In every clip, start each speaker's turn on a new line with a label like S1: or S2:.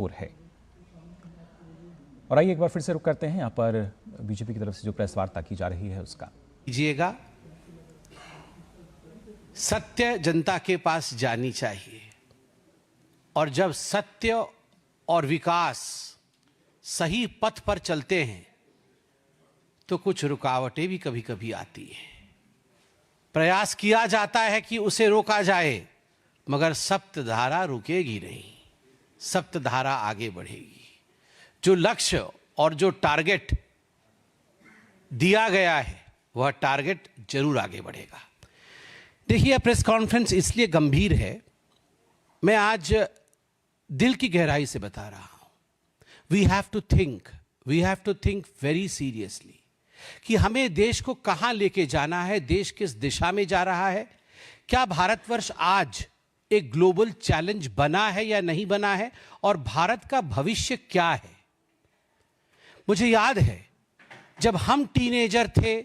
S1: और है। और आइए एक बार फिर से रुक करते हैं यहाँ पर बीजेपी की तरफ से जो प्रेस वार्ता की जा रही है उसका।
S2: कीजिएगा, सत्य जनता के पास जानी चाहिए और जब सत्य और विकास सही पथ पर चलते हैं तो कुछ रुकावटें भी कभी कभी आती हैं। प्रयास किया जाता है कि उसे रोका जाए, मगर सप्तधारा रुकेगी नहीं, सप्तधारा आगे बढ़ेगी। जो लक्ष्य और जो टारगेट दिया गया है वह टारगेट जरूर आगे बढ़ेगा। देखिए, प्रेस कॉन्फ्रेंस इसलिए गंभीर है, मैं आज दिल की गहराई से बता रहा हूं। We have to think very seriously कि हमें देश को कहां लेके जाना है, देश किस दिशा में जा रहा है। क्या भारतवर्ष आज एक ग्लोबल चैलेंज बना है या नहीं बना है, और भारत का भविष्य क्या है। मुझे याद है जब हम टीनेजर थे,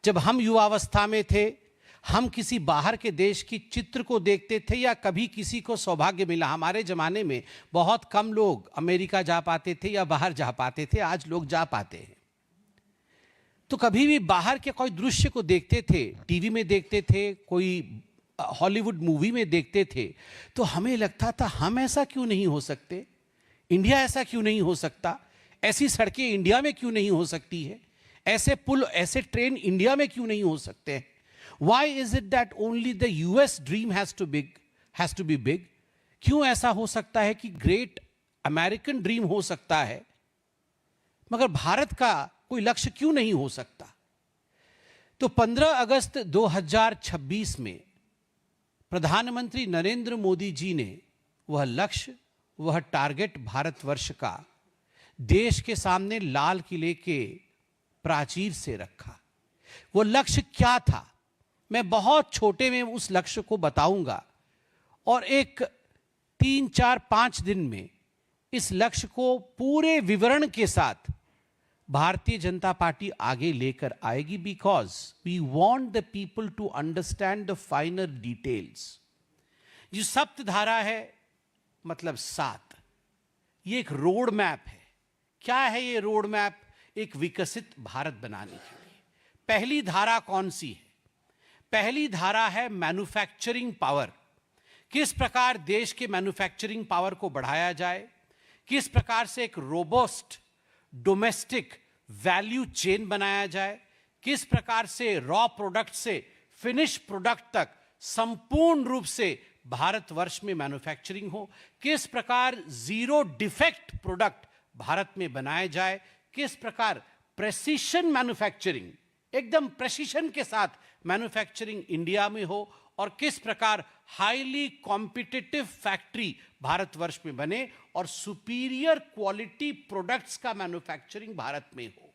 S2: जब हम युवावस्था में थे, हम किसी बाहर के देश की चित्र को देखते थे या कभी किसी को सौभाग्य मिला। हमारे ज़माने में बहुत कम लोग अमेरिका जा पाते थे या बाहर जा पाते थे, आज लोग जा पाते हैं। तो कभी भी बाहर के कोई दृश्य को देखते थे, टीवी में देखते थे, कोई हॉलीवुड मूवी में देखते थे, तो हमें लगता था हम ऐसा क्यों नहीं हो सकते, इंडिया ऐसा क्यों नहीं हो सकता, ऐसी सड़कें इंडिया में क्यों नहीं हो सकती है, ऐसे पुल, ऐसे ट्रेन इंडिया में क्यों नहीं हो सकते हैं। Why is it that only the US dream has to be big? क्यों ऐसा हो सकता है कि ग्रेट अमेरिकन ड्रीम हो सकता है, मगर भारत का कोई लक्ष्य क्यों नहीं हो सकता। तो 15 अगस्त 2026 में प्रधानमंत्री नरेंद्र मोदी जी ने वह लक्ष्य, वह टारगेट भारतवर्ष का देश के सामने लाल किले के प्राचीर से रखा। वो लक्ष्य क्या था, मैं बहुत छोटे में उस लक्ष्य को बताऊंगा और एक 3, 4, 5 दिन में इस लक्ष्य को पूरे विवरण के साथ भारतीय जनता पार्टी आगे लेकर आएगी, because we want the people to understand the finer details. जो सप्तधारा है मतलब 7, ये एक रोड मैप है। क्या है ये रोड मैप? एक विकसित भारत बनाने के लिए। पहली धारा कौन सी है? पहली धारा है मैन्युफैक्चरिंग पावर। किस प्रकार देश के मैन्युफैक्चरिंग पावर को बढ़ाया जाए, किस प्रकार से एक रोबस्ट डोमेस्टिक वैल्यू चेन बनाया जाए, किस प्रकार से रॉ प्रोडक्ट से फिनिश प्रोडक्ट तक संपूर्ण रूप से भारतवर्ष में मैन्युफैक्चरिंग हो, किस प्रकार जीरो डिफेक्ट प्रोडक्ट भारत में बनाए जाए, किस प्रकार प्रेसिशन मैन्युफैक्चरिंग, एकदम प्रेसिशन के साथ मैन्युफैक्चरिंग इंडिया में हो, और किस प्रकार हाईली कॉम्पिटिटिव फैक्ट्री भारतवर्ष में बने और सुपीरियर क्वालिटी प्रोडक्ट्स का मैन्युफैक्चरिंग भारत में हो।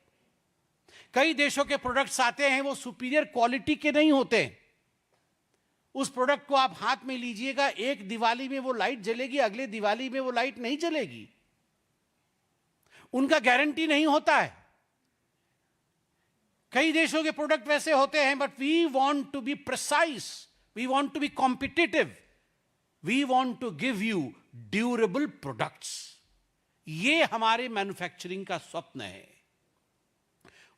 S2: कई देशों के प्रोडक्ट्स आते हैं, वो सुपीरियर क्वालिटी के नहीं होते। उस प्रोडक्ट को आप हाथ में लीजिएगा, एक दिवाली में वो लाइट जलेगी, अगले दिवाली में वो लाइट नहीं जलेगी, उनका गारंटी नहीं होता है। कई देशों के प्रोडक्ट वैसे होते हैं, but we want to be precise, we want to be competitive, we want to give you durable products. ये हमारे मैन्युफैक्चरिंग का स्वप्न है।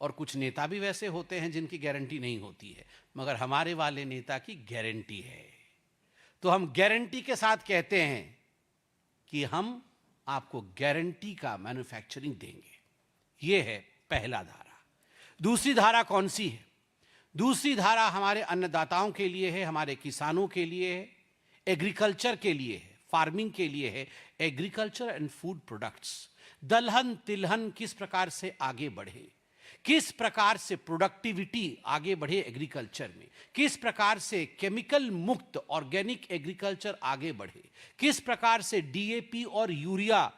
S2: और कुछ नेता भी वैसे होते हैं जिनकी गारंटी नहीं होती है, मगर हमारे वाले नेता की गारंटी है। तो हम गारंटी के साथ कहते हैं कि हम आपको गारंटी का मैन्युफैक्चरिंग देंगे। यह है पहला धारा। दूसरी धारा कौन सी है? दूसरी धारा हमारे अन्नदाताओं के लिए है, हमारे किसानों के लिए है, एग्रीकल्चर के लिए है, फार्मिंग के लिए है। एग्रीकल्चर एंड फूड प्रोडक्ट्स, दलहन तिलहन किस प्रकार से आगे बढ़े, किस प्रकार से प्रोडक्टिविटी आगे बढ़े एग्रीकल्चर में, किस प्रकार से केमिकल मुक्त ऑर्गेनिक एग्रीकल्चर आगे बढ़े, किस प्रकार से डीएपी और यूरिया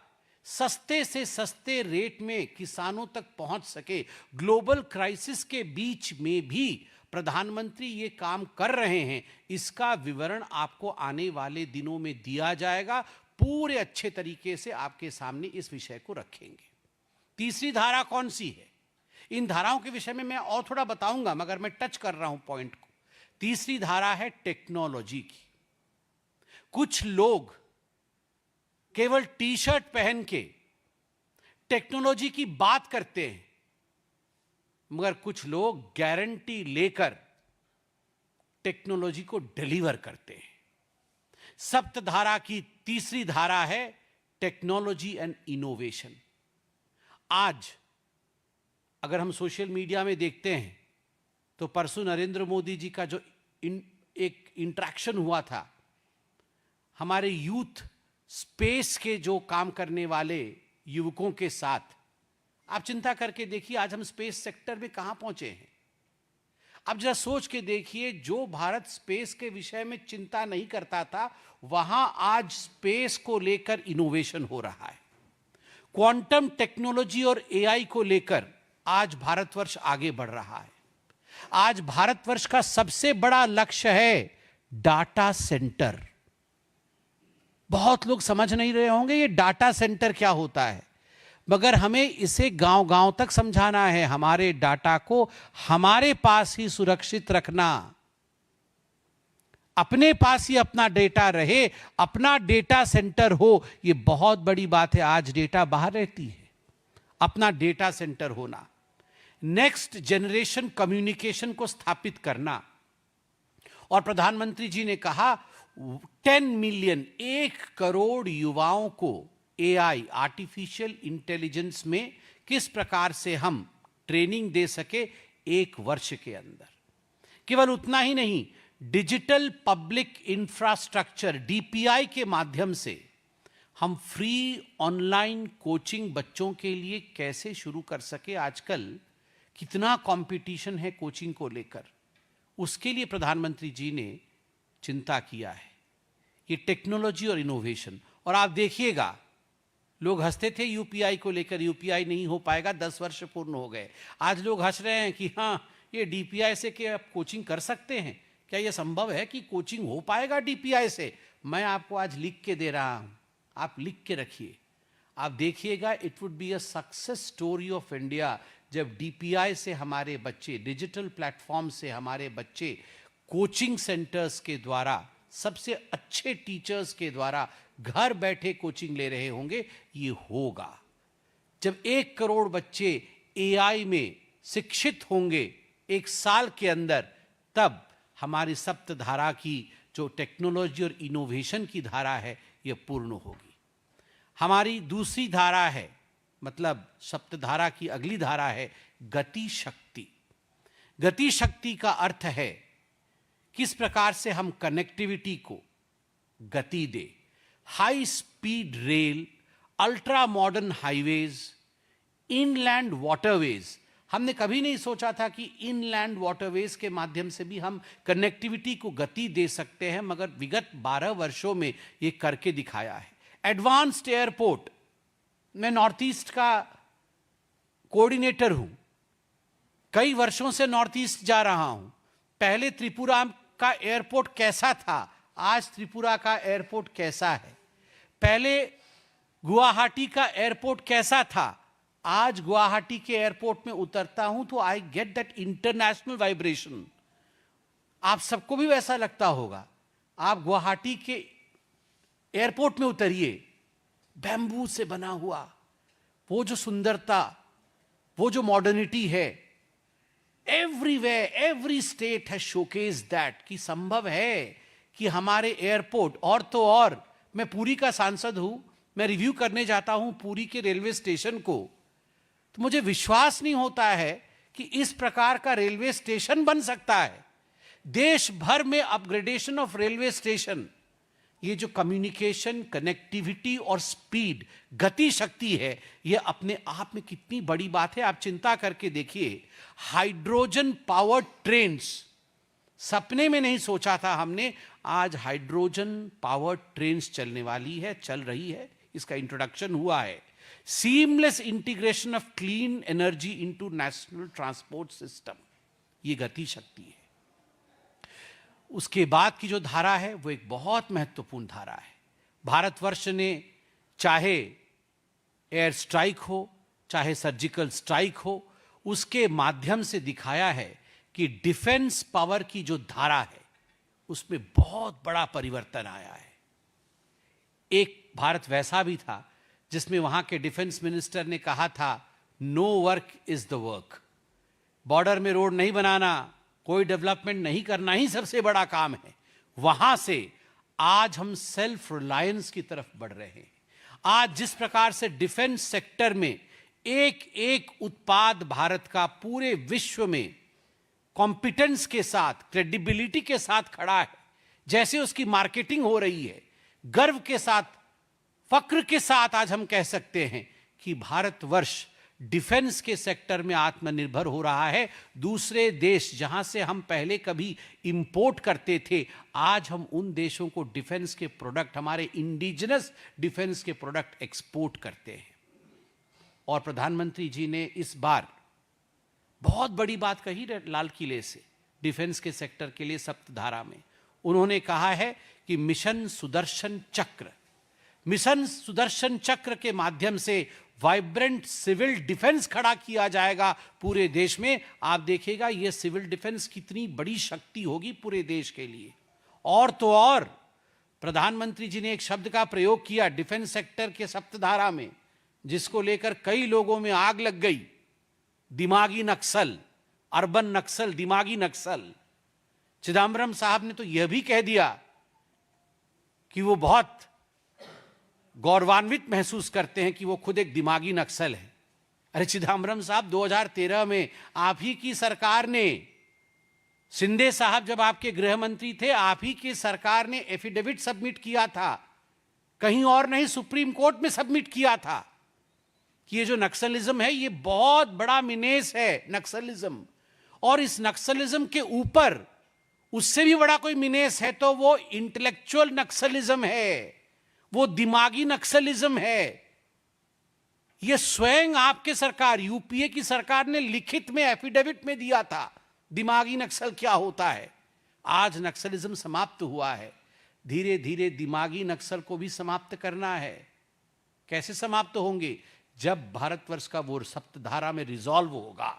S2: सस्ते से सस्ते रेट में किसानों तक पहुंच सके। ग्लोबल क्राइसिस के बीच में भी प्रधानमंत्री ये काम कर रहे हैं। इसका विवरण आपको आने वाले दिनों में दिया जाएगा। पूरे अच्छे तरीके से आपके सामने इस विषय को रखेंगे। तीसरी धारा कौन सी है? इन धाराओं के विषय में मैं और थोड़ा बताऊंगा, मगर मैं टच कर रहा हूं पॉइंट को। तीसरी धारा है टेक्नोलॉजी की। कुछ लोग केवल टी शर्ट पहन के टेक्नोलॉजी की बात करते हैं, मगर कुछ लोग गारंटी लेकर टेक्नोलॉजी को डिलीवर करते हैं। सप्तधारा की तीसरी धारा है टेक्नोलॉजी एंड इनोवेशन। आज अगर हम सोशल मीडिया में देखते हैं तो परसों नरेंद्र मोदी जी का जो एक इंटरेक्शन हुआ था हमारे यूथ स्पेस के जो काम करने वाले युवकों के साथ, आप चिंता करके देखिए आज हम स्पेस सेक्टर में कहां पहुंचे हैं। अब जरा सोच के देखिए, जो भारत स्पेस के विषय में चिंता नहीं करता था वहां आज स्पेस को लेकर इनोवेशन हो रहा है। क्वांटम टेक्नोलॉजी और एआई को लेकर आज भारतवर्ष आगे बढ़ रहा है। आज भारतवर्ष का सबसे बड़ा लक्ष्य है डाटा सेंटर। बहुत लोग समझ नहीं रहे होंगे ये डाटा सेंटर क्या होता है, मगर हमें इसे गांव-गांव तक समझाना है। हमारे डाटा को हमारे पास ही सुरक्षित रखना, अपने पास ही अपना डेटा रहे, अपना डेटा सेंटर हो, ये बहुत बड़ी बात है। आज डेटा बाहर रहती है, अपना डेटा सेंटर होना, नेक्स्ट जनरेशन कम्युनिकेशन को स्थापित करना। और प्रधानमंत्री जी ने कहा 10 मिलियन 1 करोड़ युवाओं को एआई आर्टिफिशियल इंटेलिजेंस में किस प्रकार से हम ट्रेनिंग दे सके 1 वर्ष के अंदर। केवल उतना ही नहीं, डिजिटल पब्लिक इंफ्रास्ट्रक्चर डीपीआई के माध्यम से हम फ्री ऑनलाइन कोचिंग बच्चों के लिए कैसे शुरू कर सके। आजकल कितना कंपटीशन है कोचिंग को लेकर, उसके लिए प्रधानमंत्री जी ने चिंता किया है। ये टेक्नोलॉजी और इनोवेशन। और आप देखिएगा, लोग हंसते थे यूपीआई को लेकर, यूपीआई नहीं हो पाएगा, 10 वर्ष पूर्ण हो गए। आज लोग हंस रहे हैं कि हाँ, ये डीपीआई से क्या आप कोचिंग कर सकते हैं? क्या यह संभव है कि कोचिंग हो पाएगा डीपीआई से? मैं आपको आज लिख के दे रहा हूं, आप लिख के रखिए। आप देखिएगा, it would be a success story of India जब डीपीआई से हमारे बच्चे, डिजिटल प्लेटफॉर्म से हमारे बच्चे कोचिंग सेंटर्स के द्वारा, सबसे अच्छे टीचर्स के द्वारा घर बैठे कोचिंग ले रहे होंगे। ये होगा जब 1 करोड़ बच्चे एआई में शिक्षित होंगे 1 साल के अंदर, तब हमारी सप्तधारा की जो टेक्नोलॉजी और इनोवेशन की धारा है ये पूर्ण होगी। हमारी दूसरी धारा है, मतलब सप्तधारा की अगली धारा है गति शक्ति। गति शक्ति का अर्थ है किस प्रकार से हम कनेक्टिविटी को गति दे। High speed rail, ultra modern highways, inland waterways. हमने कभी नहीं सोचा था कि इनलैंड वाटरवेज के माध्यम से भी हम कनेक्टिविटी को गति दे सकते हैं, मगर विगत 12 वर्षों में ये करके दिखाया है। एडवांस्ड एयरपोर्ट, मैं नॉर्थ ईस्ट का कोऑर्डिनेटर हूं, कई वर्षों से नॉर्थ ईस्ट जा रहा हूं। पहले त्रिपुरा का एयरपोर्ट कैसा था, आज त्रिपुरा का एयरपोर्ट कैसा है। पहले गुवाहाटी का एयरपोर्ट कैसा था, आज गुवाहाटी के एयरपोर्ट में उतरता हूं तो I get that international vibration. आप सबको भी वैसा लगता होगा। आप गुवाहाटी के एयरपोर्ट में उतरिए, बैम्बू से बना हुआ वो जो सुंदरता, वो जो मॉडर्निटी है, everywhere every state has showcase that, कि संभव है कि हमारे एयरपोर्ट, और तो और मैं पुरी का सांसद हूं, मैं रिव्यू करने जाता हूं पुरी के रेलवे स्टेशन को, तो मुझे विश्वास नहीं होता है कि इस प्रकार का रेलवे स्टेशन बन सकता है। देश भर में अपग्रेडेशन ऑफ रेलवे स्टेशन, ये जो कम्युनिकेशन, कनेक्टिविटी और स्पीड, गति शक्ति है, ये अपने आप में कितनी बड़ी बात है। आप चिंता करके देखिए, हाइड्रोजन पावर्ड ट्रेन्स, सपने में नहीं सोचा था हमने, आज हाइड्रोजन पावर्ड ट्रेन्स चलने वाली है, चल रही है, इसका इंट्रोडक्शन हुआ है। Seamless integration of clean energy into national transport system, ये गति शक्ति है। उसके बाद की जो धारा है वो एक बहुत महत्वपूर्ण धारा है। भारतवर्ष ने चाहे एयर स्ट्राइक हो, चाहे सर्जिकल स्ट्राइक हो, उसके माध्यम से दिखाया है कि डिफेंस पावर की जो धारा है उसमें बहुत बड़ा परिवर्तन आया है। एक भारत वैसा भी था जिसमें वहां के डिफेंस मिनिस्टर ने कहा था, no work is the work. Border में रोड नहीं बनाना, कोई डेवलपमेंट नहीं करना ही सबसे बड़ा काम है। वहां से आज हम सेल्फ रिलायंस की तरफ बढ़ रहे हैं। आज जिस प्रकार से डिफेंस सेक्टर में एक एक उत्पाद भारत का पूरे विश्व में कॉम्पिटेंस के साथ, क्रेडिबिलिटी के साथ खड़ा है, जैसे उसकी मार्केटिंग हो रही है, गर्व के साथ, फक्र के साथ आज हम कह सकते हैं कि भारतवर्ष डिफेंस के सेक्टर में आत्मनिर्भर हो रहा है। दूसरे देश जहां से हम पहले कभी इंपोर्ट करते थे, आज हम उन देशों को डिफेंस के प्रोडक्ट, हमारे इंडिजिनस डिफेंस के प्रोडक्ट एक्सपोर्ट करते हैं। और प्रधानमंत्री जी ने इस बार बहुत बड़ी बात कही लाल किले से डिफेंस के सेक्टर के लिए सप्तधारा में। उन्होंने कहा है कि मिशन सुदर्शन चक्र के माध्यम से वाइब्रेंट सिविल डिफेंस खड़ा किया जाएगा पूरे देश में। आप देखिएगा यह सिविल डिफेंस कितनी बड़ी शक्ति होगी पूरे देश के लिए। और तो और प्रधानमंत्री जी ने एक शब्द का प्रयोग किया डिफेंस सेक्टर के सप्तधारा में, जिसको लेकर कई लोगों में आग लग गई, दिमागी नक्सल, अर्बन नक्सल, दिमागी नक्सल। चिदम्बरम साहब ने तो यह भी कह दिया कि वो बहुत गौरवान्वित महसूस करते हैं कि वो खुद एक दिमागी नक्सल है। अरे चिदम्बरम साहब, 2013 में आप ही की सरकार ने, शिंदे साहब जब आपके गृह मंत्री थे, आप ही की सरकार ने एफिडेविट सबमिट किया था, कहीं और नहीं सुप्रीम कोर्ट में सबमिट किया था कि ये जो नक्सलिज्म है ये बहुत बड़ा मिनेस है नक्सलिज्म। और इस नक्सलिज्म के ऊपर उससे भी बड़ा कोई मिनेस है तो वो इंटेलेक्चुअल नक्सलिज्म है, वो दिमागी नक्सलिज्म है। ये स्वयं आपके सरकार, यूपीए की सरकार ने लिखित में एफिडेविट में दिया था दिमागी नक्सल क्या होता है। आज नक्सलिज्म समाप्त हुआ है, धीरे धीरे दिमागी नक्सल को भी समाप्त करना है। कैसे समाप्त होंगे? जब भारतवर्ष का वो सप्तधारा में रिजॉल्व होगा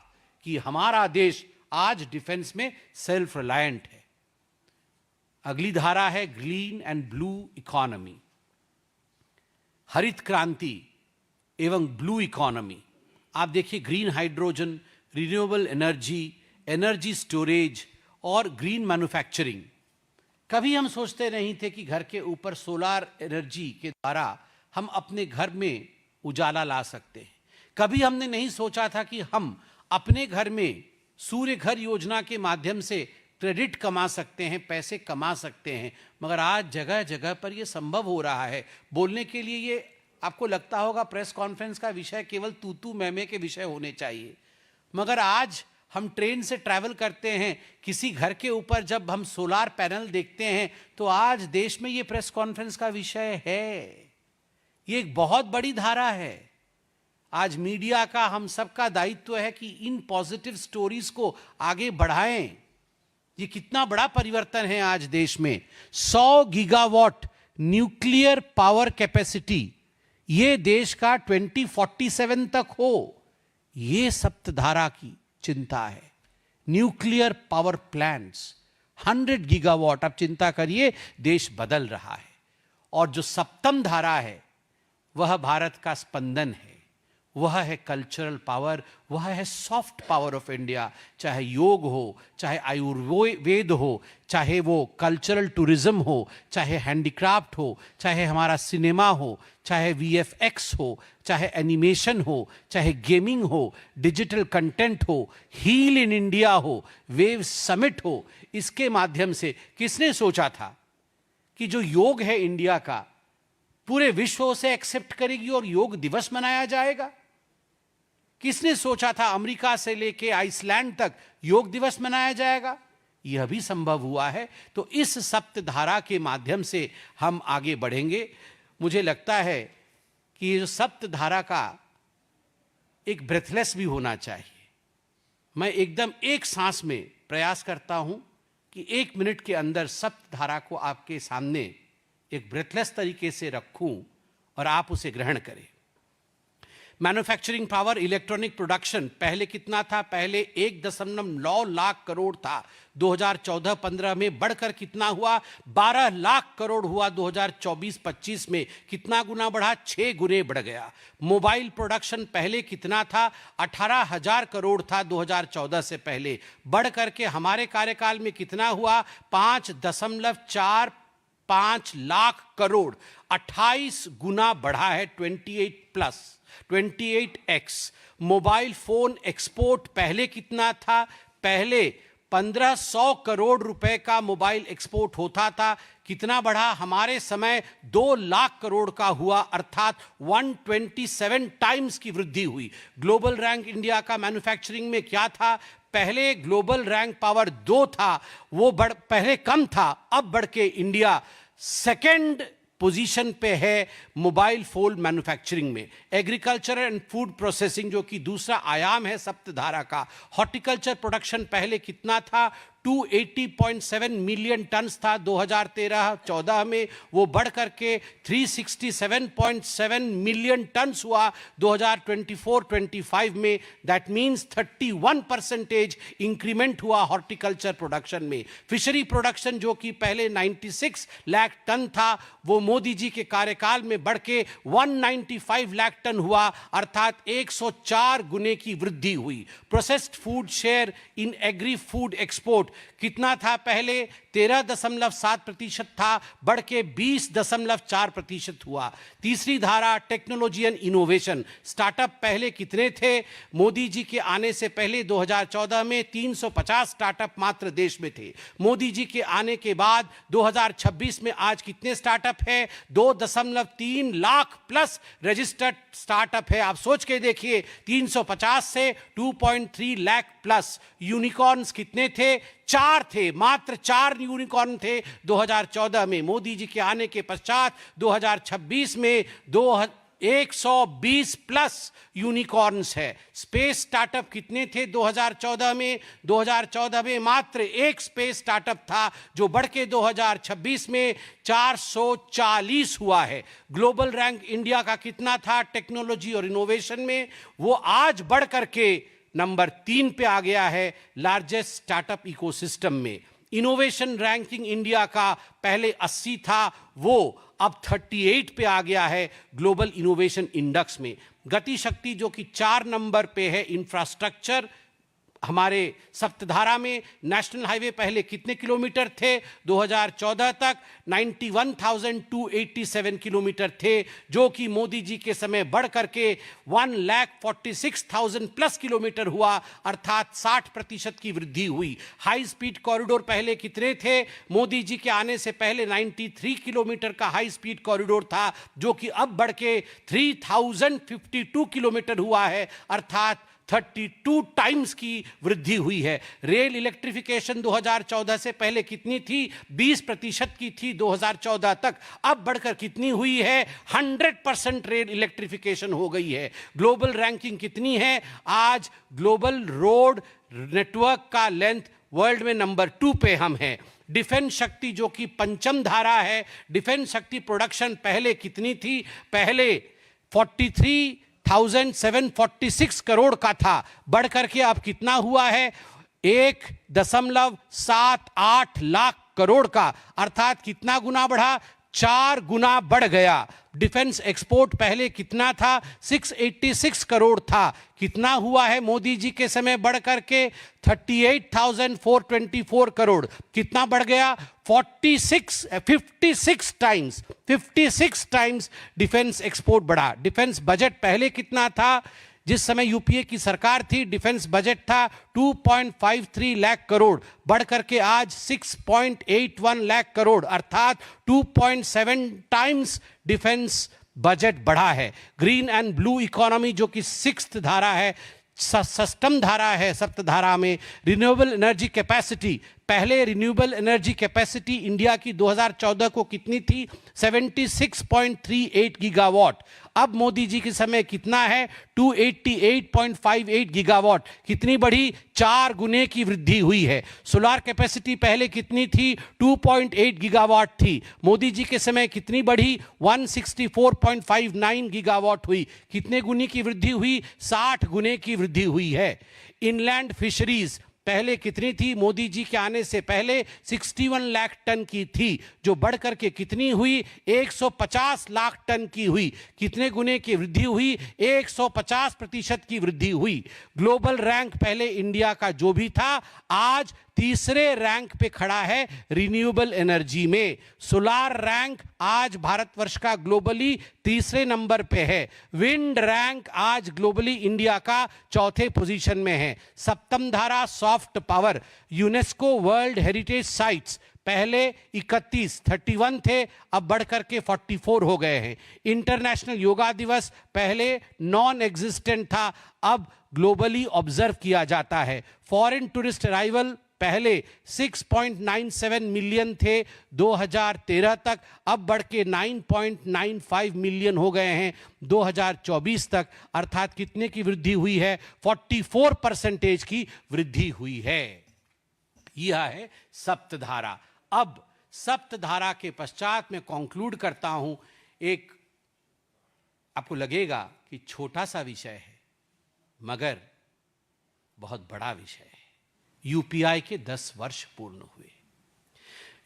S2: कि हमारा देश आज डिफेंस में सेल्फ रिलायंट है। अगली धारा है ग्रीन एंड ब्लू इकोनॉमी, हरित क्रांति एवं ब्लू इकोनॉमी। आप देखिए green hydrogen, renewable energy, energy storage और ग्रीन मैन्युफैक्चरिंग। कभी हम सोचते नहीं थे कि घर के ऊपर सोलार एनर्जी के द्वारा हम अपने घर में उजाला ला सकते हैं। कभी हमने नहीं सोचा था कि हम अपने घर में सूर्य घर योजना के माध्यम से क्रेडिट कमा सकते हैं, पैसे कमा सकते हैं। मगर आज जगह जगह पर यह संभव हो रहा है। बोलने के लिए ये आपको लगता होगा प्रेस कॉन्फ्रेंस का विषय केवल तू मैं के विषय होने चाहिए, मगर आज हम ट्रेन से ट्रैवल करते हैं, किसी घर के ऊपर जब हम सोलार पैनल देखते हैं तो आज देश में ये प्रेस कॉन्फ्रेंस का विषय है। ये एक बहुत बड़ी धारा है। आज मीडिया का हम सबका दायित्व है कि इन पॉजिटिव स्टोरीज को आगे बढ़ाएं। ये कितना बड़ा परिवर्तन है आज देश में। 100 गीगावाट न्यूक्लियर पावर कैपेसिटी ये देश का 2047 तक हो, ये सप्तधारा की चिंता है। न्यूक्लियर पावर प्लांट्स 100 गीगावाट, अब चिंता करिए, देश बदल रहा है। और जो सप्तम धारा है वह भारत का स्पंदन है, वह है कल्चरल पावर, वह है सॉफ्ट पावर ऑफ इंडिया। चाहे योग हो, चाहे आयुर्वेद हो, चाहे वो कल्चरल टूरिज्म हो, चाहे हैंडीक्राफ्ट हो, चाहे हमारा सिनेमा हो, चाहे वीएफएक्स हो, चाहे एनिमेशन हो, चाहे गेमिंग हो, डिजिटल कंटेंट हो, हील इन इंडिया हो, वेव समिट हो। इसके माध्यम से किसने सोचा था कि जो योग है इंडिया का, पूरे विश्व उसे एक्सेप्ट करेगी और योग दिवस मनाया जाएगा? किसने सोचा था अमेरिका से लेके आइसलैंड तक योग दिवस मनाया जाएगा? यह भी संभव हुआ है। तो इस सप्तधारा के माध्यम से हम आगे बढ़ेंगे। मुझे लगता है कि ये जो सप्तधारा का एक ब्रेथलेस भी होना चाहिए। मैं एकदम एक सांस में प्रयास करता हूं कि 1 मिनट के अंदर सप्तधारा को आपके सामने एक ब्रेथलेस तरीके से रखूं और आप उसे ग्रहण करें। मैन्युफैक्चरिंग पावर, इलेक्ट्रॉनिक प्रोडक्शन पहले कितना था? पहले 1.9 लाख करोड़ था 2014-15 में, बढ़कर कितना हुआ? 12 लाख करोड़ हुआ 2024-25 में। कितना गुना बढ़ा? 6 गुने बढ़ गया। मोबाइल प्रोडक्शन पहले कितना था? 18,000 करोड़ था 2014 से पहले, बढ़ करके हमारे कार्यकाल में कितना हुआ? 5.45 लाख करोड़, 28 गुना बढ़ा है, 28x। मोबाइल फोन एक्सपोर्ट पहले कितना था? पहले 1500 करोड़ रुपए का मोबाइल एक्सपोर्ट होता था, कितना बढ़ा? हमारे समय 2 लाख करोड़ का हुआ, अर्थात 127 टाइम्स की वृद्धि हुई। ग्लोबल रैंक इंडिया का मैन्युफैक्चरिंग में क्या था? पहले ग्लोबल रैंक पावर 2 था, वो पहले कम था, अब बढ़ के इंडिया सेकेंड पोजीशन पे है मोबाइल फोन मैन्युफैक्चरिंग में। एग्रीकल्चर एंड फूड प्रोसेसिंग जो कि दूसरा आयाम है सप्तधारा का, हॉर्टिकल्चर प्रोडक्शन पहले कितना था? 280.7 मिलियन टन्स था 2013-14 में, वो बढ़ करके 367.7 मिलियन टन्स हुआ 2024-25 में। दैट मीन्स 31% इंक्रीमेंट हुआ हॉर्टिकल्चर प्रोडक्शन में। फिशरी प्रोडक्शन जो कि पहले 96 लाख टन था, वो मोदी जी के कार्यकाल में बढ़ के 195 लाख टन हुआ, अर्थात 104 गुने की वृद्धि हुई। Processed food share in agri food export कितना था? पहले 13.7% था, बढ़ के 20.4% हुआ। तीसरी धारा टेक्नोलॉजी एंड इनोवेशन, स्टार्टअप पहले कितने थे? मोदी जी के आने से पहले 2014 में 350 स्टार्टअप मात्र देश में थे। मोदी जी के आने के बाद 2026 में आज कितने स्टार्टअप है? 2.3 लाख प्लस रजिस्टर्ड स्टार्टअप है। आप सोच के देखिए, 350 से 2.3 लाख प्लस। यूनिकॉर्न्स कितने थे? 4 थे, मात्र 4 यूनिकॉर्न थे 2014 में। मोदी जी के आने के पश्चात 2026 में 120 प्लस यूनिकॉर्न्स है। स्पेस स्टार्टअप कितने थे 2014 में? 2014 में मात्र एक स्पेस स्टार्टअप था, जो बढ़ के 2026 में 440 हुआ है। ग्लोबल रैंक इंडिया का कितना था टेक्नोलॉजी और इनोवेशन में? वो आज बढ़ करके नंबर 3 पे आ गया है लार्जेस्ट स्टार्टअप इकोसिस्टम में। इनोवेशन रैंकिंग इंडिया का पहले 80 था, वो अब 38 पे आ गया है ग्लोबल इनोवेशन इंडेक्स में। गति शक्ति जो कि 4 नंबर पे है। इंफ्रास्ट्रक्चर हमारे सप्तधारा में नेशनल हाईवे पहले कितने किलोमीटर थे? 2014 तक 91,287 किलोमीटर थे, जो कि मोदी जी के समय बढ़ करके 1,46,000 प्लस किलोमीटर हुआ, अर्थात 60% की वृद्धि हुई। हाई स्पीड कॉरिडोर पहले कितने थे? मोदी जी के आने से पहले 93 किलोमीटर का हाई स्पीड कॉरिडोर था, जो कि अब बढ़ के 3,052 किलोमीटर हुआ है, अर्थात 32 टाइम्स की वृद्धि हुई है। रेल इलेक्ट्रिफिकेशन 2014 से पहले कितनी थी? 20% की थी 2014 तक, अब बढ़कर कितनी हुई है? 100% रेल इलेक्ट्रिफिकेशन हो गई है। ग्लोबल रैंकिंग कितनी है? आज ग्लोबल रोड नेटवर्क का लेंथ वर्ल्ड में नंबर 2 पे हम हैं। डिफेंस शक्ति जो कि 5वीं धारा है, डिफेंस शक्ति प्रोडक्शन पहले कितनी थी? पहले 43,746 करोड़ का था, बढ़ करके अब कितना हुआ है? 1.78 लाख करोड़ का, अर्थात कितना गुना बढ़ा? 4 गुना बढ़ गया। डिफेंस एक्सपोर्ट पहले कितना था? 686 करोड़ था, कितना हुआ है मोदी जी के समय बढ़ करके? 38,424 करोड़। कितना बढ़ गया? 56 टाइम्स डिफेंस एक्सपोर्ट बढ़ा। डिफेंस बजट पहले कितना था? जिस समय यूपीए की सरकार थी, डिफेंस बजट था 2.53 लाख करोड़, बढ़ करके आज 6.81 लाख करोड़, अर्थात 2.7 टाइम्स डिफेंस बजट बढ़ा है। ग्रीन एंड ब्लू इकोनॉमी जो कि 6th धारा है, सप्तम धारा है, सप्तधारा में रिन्यूएबल एनर्जी कैपेसिटी पहले रिन्यूएबल एनर्जी कैपेसिटी इंडिया की 2014 को कितनी थी? 76.38 गीगावाट। अब मोदी जी के समय कितना है? 288.58 गीगावाट। कितनी बढ़ी? 4 गुने की वृद्धि हुई है। सोलार कैपेसिटी पहले कितनी थी? 2.8 गीगावाट थी। मोदी जी के समय कितनी बढ़ी? 164.59 गीगावाट हुई। कितने गुने की वृद्धि हुई? 60 गुने की वृद्धि हुई है। इनलैंड फिशरीज पहले कितनी थी? मोदी जी के आने से पहले 61 लाख टन की थी, जो बढ़कर के कितनी हुई? 150 लाख टन की हुई। कितने गुने की वृद्धि हुई? 150% की वृद्धि हुई। ग्लोबल रैंक पहले इंडिया का जो भी था, आज तीसरे रैंक पे खड़ा है रिन्यूएबल एनर्जी में। सोलार रैंक आज भारतवर्ष का ग्लोबली तीसरे नंबर पे है। विंड रैंक आज ग्लोबली इंडिया का चौथे पोजीशन में है। सप्तम धारा soft power, UNESCO world heritage sites पहले 31 थे, अब बढ़कर के 44 हो गए हैं। इंटरनेशनल योगा दिवस पहले नॉन एग्जिस्टेंट था, अब ग्लोबली ऑब्जर्व किया जाता है। फॉरेन टूरिस्ट अराइवल पहले 6.97 मिलियन थे 2013 तक, अब बढ़ के 9.95 मिलियन हो गए हैं 2024 तक। अर्थात कितने की वृद्धि हुई है? 44% की वृद्धि हुई है। यह है सप्तधारा। अब सप्तधारा के पश्चात मैं कंक्लूड करता हूं। एक आपको लगेगा कि छोटा सा विषय है, मगर बहुत बड़ा विषय है। यूपीआई के 10 वर्ष पूर्ण हुए।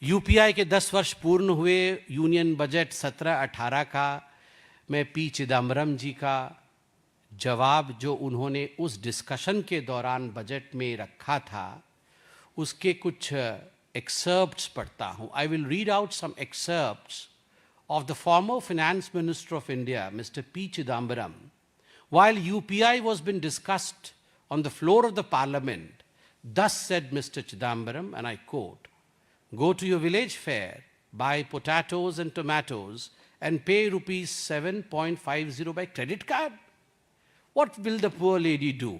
S2: यूपीआई के 10 वर्ष पूर्ण हुए। यूनियन बजट 17-18 का मैं पी चिदम्बरम जी का जवाब जो उन्होंने उस डिस्कशन के दौरान बजट में रखा था, उसके कुछ एक्सर्प्ट्स पढ़ता हूं। I will read out some excerpts of the former finance minister of India, Mr. P. Chidambaram, while UPI was being discussed on the floor of the parliament. Thus said Mr. Chidambaram, and I quote, "Go to your village fair, buy potatoes and tomatoes, and pay rupees 7.50 by credit card. What will the poor lady do?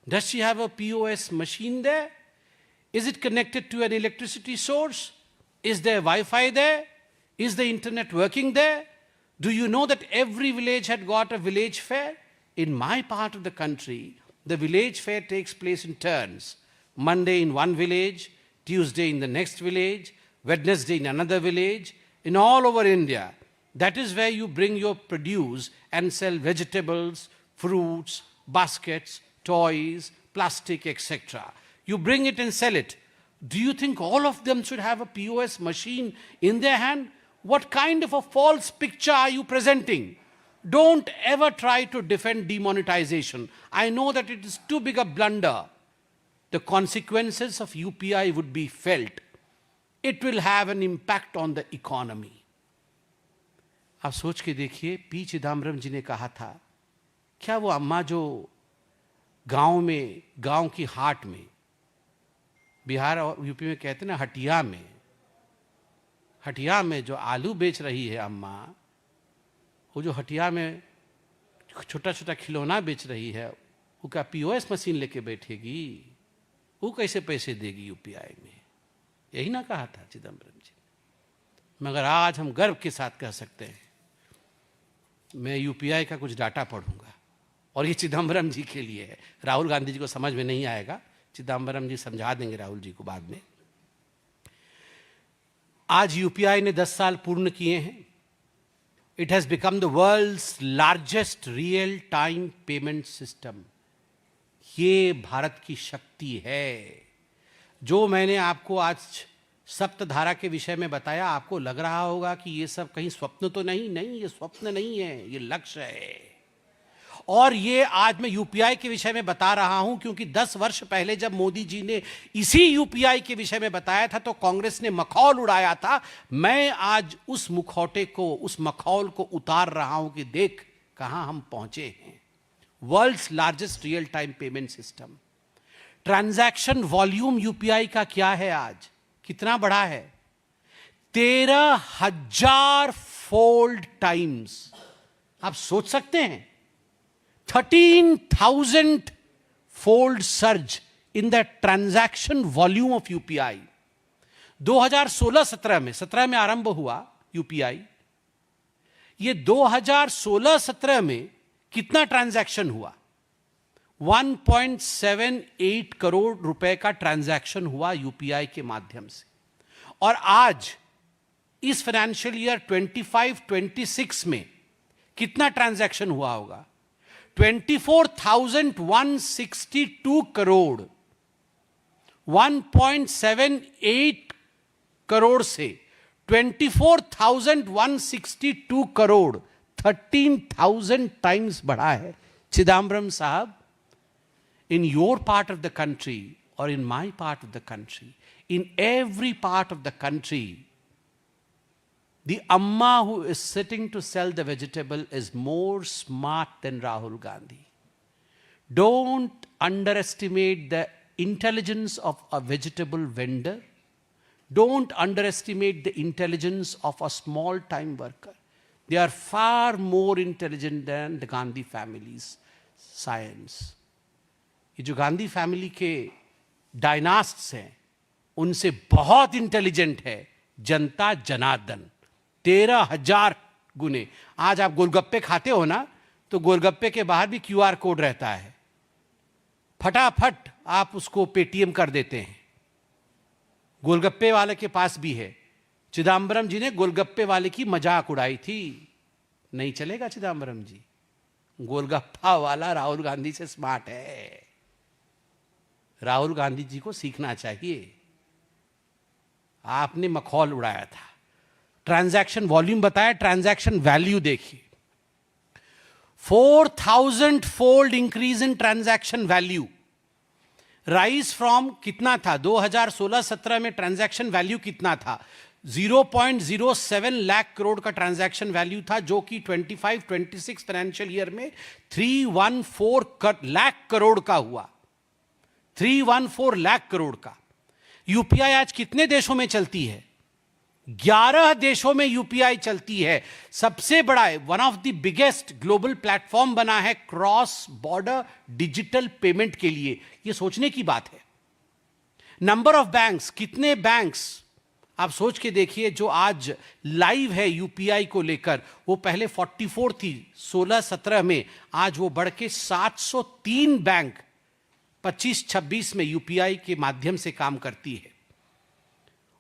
S2: Does she have a POS machine there? Is it connected to an electricity source? Is there Wi-Fi there? Is the internet working there? Do you know that every village had got a village fair? In my part of the country, the village fair takes place in turns. Monday in one village, Tuesday in the next village, Wednesday in another village, in all over India. That is where you bring your produce and sell vegetables, fruits, baskets, toys, plastic, etc. You bring it and sell it. Do you think all of them should have a POS machine in their hand? What kind of a false picture are you presenting? Don't ever try to defend demonetization. I know that it is too big a blunder. The consequences of UPI would be felt. It will have an impact on the economy. आप सोच के देखिए, P Chidambaram जी ने कहा था, क्या वो अम्मा जो गांव में, गांव की हाट में, बिहार और यूपी में कहते हैं ना हटिया में जो आलू बेच रही है अम्मा, वो जो हटिया में छोटा छोटा खिलौना बेच रही है, वो क्या POS मशीन लेके बैठेगी? वो कैसे पैसे देगी यूपीआई में? यही ना कहा था चिदम्बरम जी। मगर आज हम गर्व के साथ कह सकते हैं, मैं यूपीआई का कुछ डाटा पढ़ूंगा, और ये चिदम्बरम जी के लिए है। राहुल गांधी जी को समझ में नहीं आएगा, चिदम्बरम जी समझा देंगे राहुल जी को बाद में। आज यूपीआई ने 10 साल पूर्ण किए हैं। It has become the world's largest real time payment system. ये भारत की शक्ति है। जो मैंने आपको आज सप्तधारा के विषय में बताया, आपको लग रहा होगा कि ये सब कहीं स्वप्न तो नहीं, ये स्वप्न नहीं है, ये लक्ष्य है। और ये आज मैं यूपीआई के विषय में बता रहा हूं क्योंकि 10 वर्ष पहले जब मोदी जी ने इसी यूपीआई के विषय में बताया था तो कांग्रेस ने मखौल उड़ाया था। मैं आज उस मुखौटे को, उस मखौल को उतार रहा हूं कि देख कहां हम पहुंचे हैं। World's largest real time payment system. Transaction volume UPI का क्या है आज, कितना बड़ा है? 13,000 फोल्ड टाइम्स। आप सोच सकते हैं, 13,000 fold surge in the transaction volume of UPI. 2016-17 में, 17 में आरंभ हुआ यूपीआई, ये 2016-17 में कितना ट्रांजैक्शन हुआ? 1.78 करोड़ रुपए का ट्रांजैक्शन हुआ यूपीआई के माध्यम से। और आज इस फाइनेंशियल ईयर 25-26 में कितना ट्रांजैक्शन हुआ होगा? 24,162 करोड़। 1.78 करोड़ से 24,162 करोड़ 13,000 टाइम्स बढ़ा है। चिदम्बरम साहब, in your part of the country or in my part of the country, in every part of the country, the amma who is sitting to sell the vegetable is more smart than Rahul Gandhi. Don't underestimate the intelligence of a vegetable vendor. Don't underestimate the intelligence of a small-time worker. They are far more intelligent than the Gandhi family's science. ये जो Gandhi family के डायनास्ट्स हैं, उनसे बहुत intelligent है जनता जनार्दन, 13,000 गुने। आज आप गोलगप्पे खाते हो ना, तो गोलगप्पे के बाहर भी क्यूआर कोड रहता है, फटाफट आप उसको पेटीएम कर देते हैं। गोलगप्पे वाले के पास भी है। चिदम्बरम जी ने गोलगप्पे वाले की मजाक उड़ाई थी, नहीं चलेगा चिदम्बरम जी। गोलगप्पा वाला राहुल गांधी से स्मार्ट है। राहुल गांधी जी को सीखना चाहिए। आपने मखौल उड़ाया था। ट्रांजैक्शन वॉल्यूम बताया, ट्रांजैक्शन वैल्यू देखिए। 4,000 fold increase in transaction value. Rise from कितना था 2016-17 में? ट्रांजैक्शन वैल्यू कितना था? 0.07 लाख करोड़ का ट्रांजैक्शन वैल्यू था, जो कि 25-26 फाइनेंशियल ईयर में 314 लाख करोड़ का हुआ। 314 लाख करोड़ का। यूपीआई आज कितने देशों में चलती है? 11 देशों में यूपीआई चलती है। सबसे बड़ा है, one of the biggest global platform बना है क्रॉस बॉर्डर डिजिटल पेमेंट के लिए। यह सोचने की बात है। नंबर ऑफ बैंक्स, कितने बैंक्स आप सोच के देखिए जो आज लाइव है यूपीआई को लेकर। वो पहले 44 थी 16-17 में, आज वो बढ़ के 703 बैंक 25-26 में यूपीआई के माध्यम से काम करती है।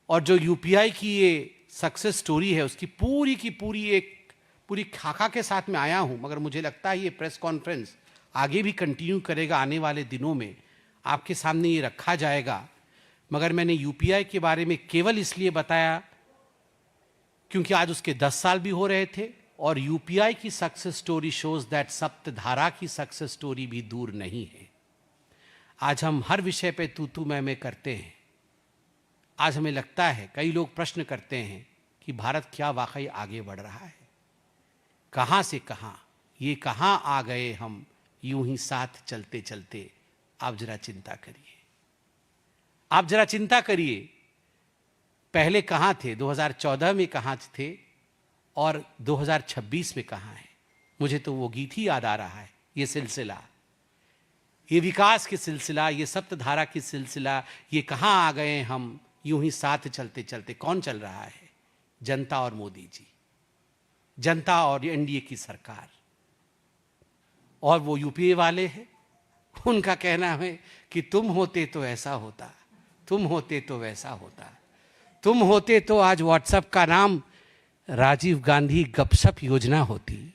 S2: और जो यूपीआई की ये सक्सेस स्टोरी है, उसकी पूरी की पूरी खाका के साथ में आया हूं, मगर मुझे लगता है ये प्रेस कॉन्फ्रेंस आगे भी कंटिन्यू करेगा। आने वाले दिनों में आपके सामने ये रखा जाएगा। मगर मैंने यूपीआई के बारे में केवल इसलिए बताया क्योंकि आज उसके 10 साल भी हो रहे थे, और यूपीआई की सक्सेस स्टोरी शोज दैट सप्तधारा की सक्सेस स्टोरी भी दूर नहीं है। आज हम हर विषय पे तू मैं करते हैं। आज हमें लगता है, कई लोग प्रश्न करते हैं कि भारत क्या वाकई आगे बढ़ रहा है? कहां से कहां, ये कहां आ गए हम यूं ही साथ चलते चलते। आप जरा चिंता करिए, आप जरा चिंता करिए, पहले कहां थे? 2014 में कहां थे और 2026 में कहां है? मुझे तो वो गीत ही याद आ रहा है। ये सिलसिला, ये विकास की सिलसिला, ये सप्तधारा की सिलसिला, ये कहां आ गए हम यूं ही साथ चलते चलते। कौन चल रहा है? जनता और मोदी जी, जनता और एनडीए की सरकार। और वो यूपीए वाले हैं, उनका कहना है कि तुम होते तो ऐसा होता, तुम होते तो वैसा होता, तुम होते तो आज व्हाट्सएप का नाम राजीव गांधी गपशप योजना होती,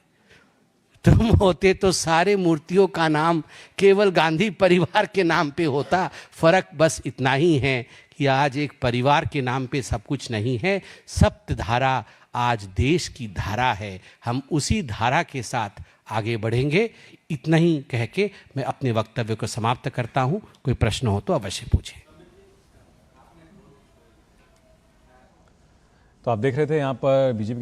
S2: तुम होते तो सारे मूर्तियों का नाम केवल गांधी परिवार के नाम पे होता। फर्क बस इतना ही है कि आज एक परिवार के नाम पे सब कुछ नहीं है। सप्तधारा आज देश की धारा है, हम उसी धारा के साथ आगे बढ़ेंगे। इतना ही कह के मैं अपने वक्तव्य को समाप्त करता हूं। कोई प्रश्न हो तो अवश्य पूछें।
S1: तो आप देख रहे थे यहाँ पर बीजेपी